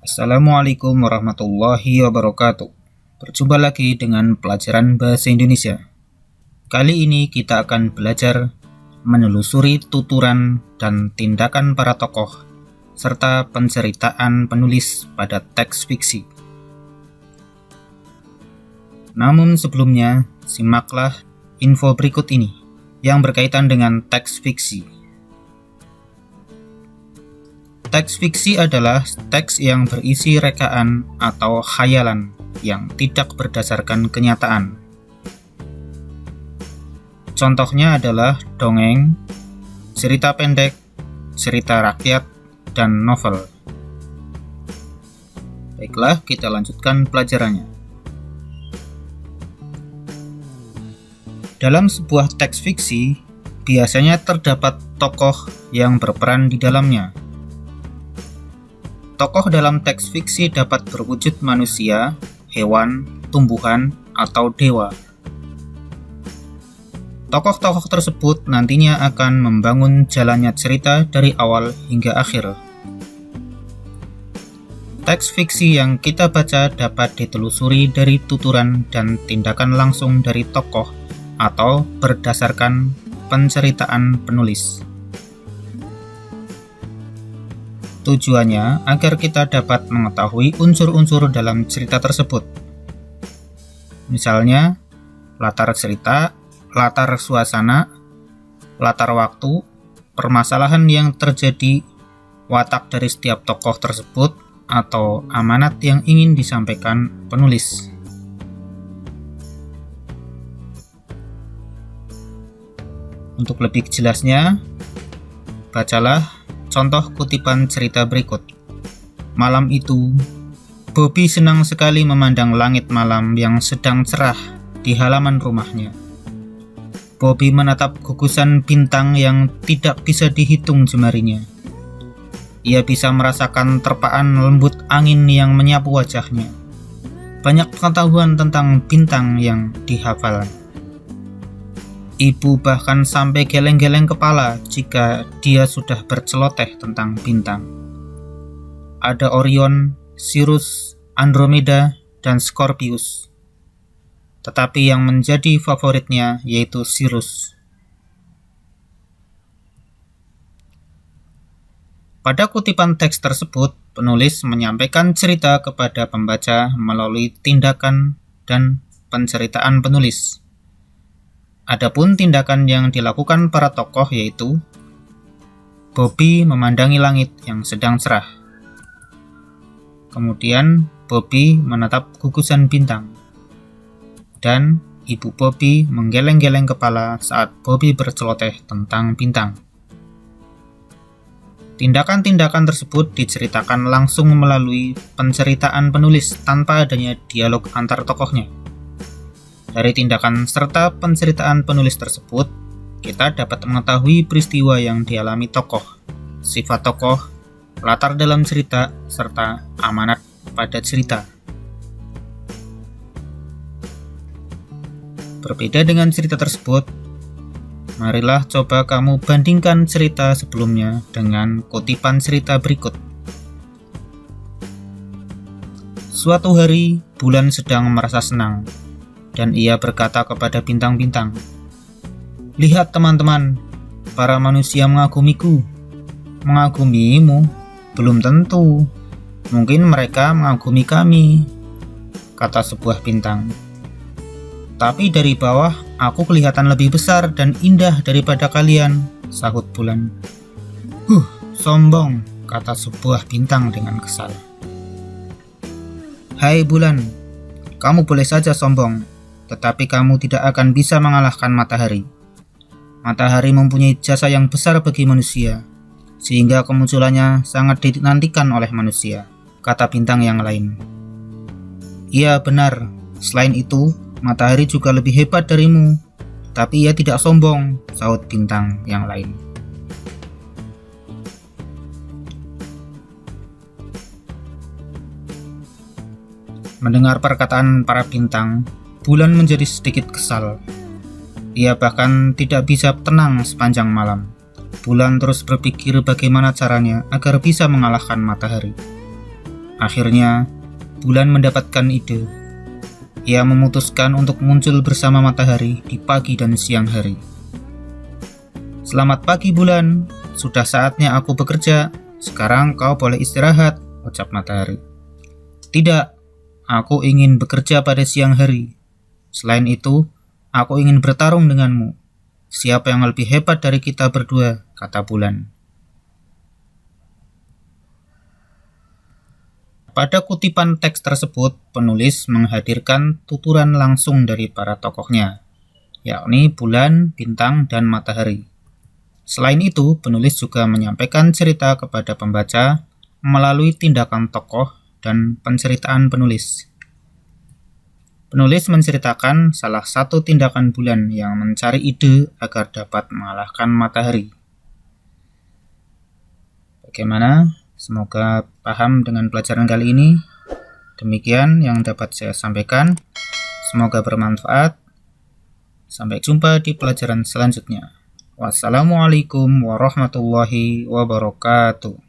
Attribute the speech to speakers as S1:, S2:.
S1: Assalamualaikum warahmatullahi wabarakatuh. Berjumpa lagi dengan pelajaran Bahasa Indonesia. Kali ini kita akan belajar menelusuri tuturan dan tindakan para tokoh serta penceritaan penulis pada teks fiksi. Namun sebelumnya, simaklah info berikut ini yang berkaitan dengan teks fiksi. Teks fiksi adalah teks yang berisi rekaan atau khayalan yang tidak berdasarkan kenyataan. Contohnya adalah dongeng, cerita pendek, cerita rakyat, dan novel. Baiklah, kita lanjutkan pelajarannya. Dalam sebuah teks fiksi, biasanya terdapat tokoh yang berperan di dalamnya. Tokoh dalam teks fiksi dapat berwujud manusia, hewan, tumbuhan, atau dewa. Tokoh-tokoh tersebut nantinya akan membangun jalannya cerita dari awal hingga akhir. Teks fiksi yang kita baca dapat ditelusuri dari tuturan dan tindakan langsung dari tokoh atau berdasarkan penceritaan penulis. Tujuannya agar kita dapat mengetahui unsur-unsur dalam cerita tersebut. Misalnya, latar cerita, latar suasana, latar waktu, permasalahan yang terjadi, watak dari setiap tokoh tersebut, atau amanat yang ingin disampaikan penulis. Untuk lebih jelasnya, bacalah contoh kutipan cerita berikut. Malam itu, Bobby senang sekali memandang langit malam yang sedang cerah di halaman rumahnya. Bobby menatap gugusan bintang yang tidak bisa dihitung jemarinya. Ia bisa merasakan terpaan lembut angin yang menyapu wajahnya. Banyak pengetahuan tentang bintang yang dihafal. Ibu bahkan sampai geleng-geleng kepala jika dia sudah berceloteh tentang bintang. Ada Orion, Sirius, Andromeda, dan Scorpius. Tetapi yang menjadi favoritnya yaitu Sirius. Pada kutipan teks tersebut, penulis menyampaikan cerita kepada pembaca melalui tindakan dan penceritaan penulis. Adapun tindakan yang dilakukan para tokoh yaitu Bobby memandangi langit yang sedang cerah. Kemudian Bobby menatap gugusan bintang. Dan ibu Bobby menggeleng-geleng kepala saat Bobby berceloteh tentang bintang. Tindakan-tindakan tersebut diceritakan langsung melalui penceritaan penulis tanpa adanya dialog antar tokohnya. Dari tindakan serta penceritaan penulis tersebut, kita dapat mengetahui peristiwa yang dialami tokoh, sifat tokoh, latar dalam cerita, serta amanat pada cerita. Berbeda dengan cerita tersebut, marilah coba kamu bandingkan cerita sebelumnya dengan kutipan cerita berikut. Suatu hari, bulan sedang merasa senang. Dan ia berkata kepada bintang-bintang, "Lihat teman-teman, para manusia mengagumiku." "Mengagumimu? Belum tentu. Mungkin mereka mengagumi kami," kata sebuah bintang. "Tapi dari bawah, aku kelihatan lebih besar dan indah daripada kalian," sahut bulan. Sombong," kata sebuah bintang dengan kesal. "Hai bulan, kamu boleh saja sombong. Tetapi kamu tidak akan bisa mengalahkan matahari. Matahari mempunyai jasa yang besar bagi manusia, sehingga kemunculannya sangat dinantikan oleh manusia," kata bintang yang lain. "Iya benar, selain itu, matahari juga lebih hebat darimu, tapi ia tidak sombong," sahut bintang yang lain. Mendengar perkataan para bintang, bulan menjadi sedikit kesal. Ia bahkan tidak bisa tenang sepanjang malam. Bulan terus berpikir bagaimana caranya agar bisa mengalahkan matahari. Akhirnya, bulan mendapatkan ide. Ia memutuskan untuk muncul bersama matahari di pagi dan siang hari. "Selamat pagi bulan, sudah saatnya aku bekerja. Sekarang kau boleh istirahat," ucap matahari. "Tidak, aku ingin bekerja pada siang hari. Selain itu, aku ingin bertarung denganmu. Siapa yang lebih hebat dari kita berdua?" kata bulan. Pada kutipan teks tersebut, penulis menghadirkan tuturan langsung dari para tokohnya, yakni bulan, bintang, dan matahari. Selain itu, penulis juga menyampaikan cerita kepada pembaca melalui tindakan tokoh dan penceritaan penulis. Penulis menceritakan salah satu tindakan bulan yang mencari ide agar dapat mengalahkan matahari. Bagaimana? Semoga paham dengan pelajaran kali ini. Demikian yang dapat saya sampaikan. Semoga bermanfaat. Sampai jumpa di pelajaran selanjutnya. Wassalamualaikum warahmatullahi wabarakatuh.